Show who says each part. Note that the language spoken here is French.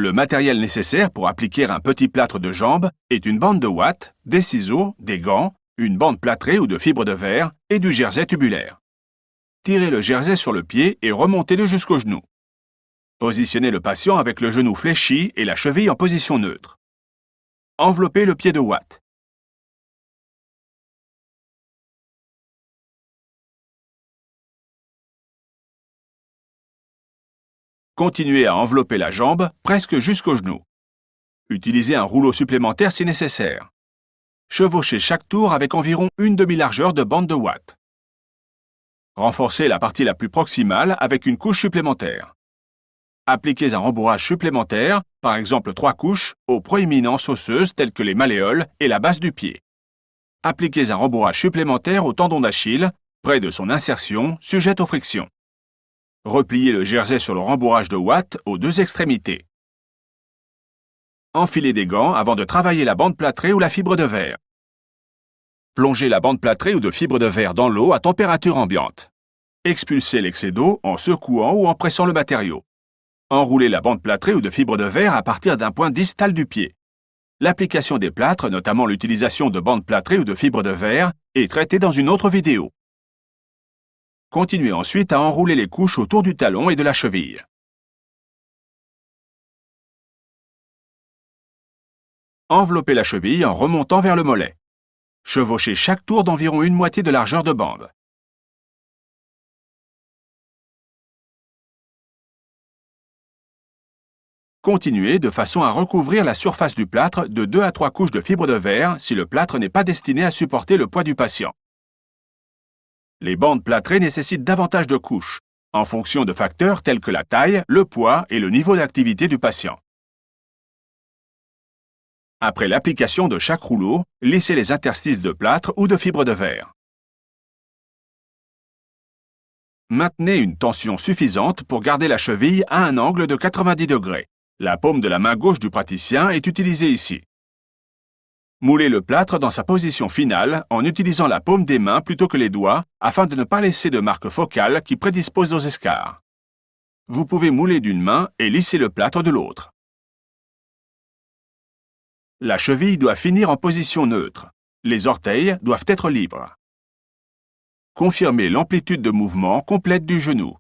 Speaker 1: Le matériel nécessaire pour appliquer un petit plâtre de jambe est une bande de ouate, des ciseaux, des gants, une bande plâtrée ou de fibre de verre et du jersey tubulaire. Tirez le jersey sur le pied et remontez-le jusqu'au genou. Positionnez le patient avec le genou fléchi et la cheville en position neutre. Enveloppez le pied de ouate. Continuez à envelopper la jambe presque jusqu'au genou. Utilisez un rouleau supplémentaire si nécessaire. Chevauchez chaque tour avec environ une demi-largeur de bande de ouate. Renforcez la partie la plus proximale avec une couche supplémentaire. Appliquez un rembourrage supplémentaire, par exemple 3 couches, aux proéminences osseuses telles que les malléoles et la base du pied. Appliquez un rembourrage supplémentaire au tendon d'Achille, près de son insertion, sujette aux frictions. Repliez le jersey sur le rembourrage de ouate aux deux extrémités. Enfilez des gants avant de travailler la bande plâtrée ou la fibre de verre. Plongez la bande plâtrée ou de fibre de verre dans l'eau à température ambiante. Expulsez l'excès d'eau en secouant ou en pressant le matériau. Enroulez la bande plâtrée ou de fibre de verre à partir d'un point distal du pied. L'application des plâtres, notamment l'utilisation de bandes plâtrées ou de fibres de verre, est traitée dans une autre vidéo. Continuez ensuite à enrouler les couches autour du talon et de la cheville. Enveloppez la cheville en remontant vers le mollet. Chevauchez chaque tour d'environ une moitié de largeur de bande. Continuez de façon à recouvrir la surface du plâtre de 2 à 3 couches de fibre de verre si le plâtre n'est pas destiné à supporter le poids du patient. Les bandes plâtrées nécessitent davantage de couches, en fonction de facteurs tels que la taille, le poids et le niveau d'activité du patient. Après l'application de chaque rouleau, lissez les interstices de plâtre ou de fibre de verre. Maintenez une tension suffisante pour garder la cheville à un angle de 90 degrés. La paume de la main gauche du praticien est utilisée ici. Moulez le plâtre dans sa position finale en utilisant la paume des mains plutôt que les doigts afin de ne pas laisser de marque focale qui prédispose aux escarres. Vous pouvez mouler d'une main et lisser le plâtre de l'autre. La cheville doit finir en position neutre. Les orteils doivent être libres. Confirmez l'amplitude de mouvement complète du genou.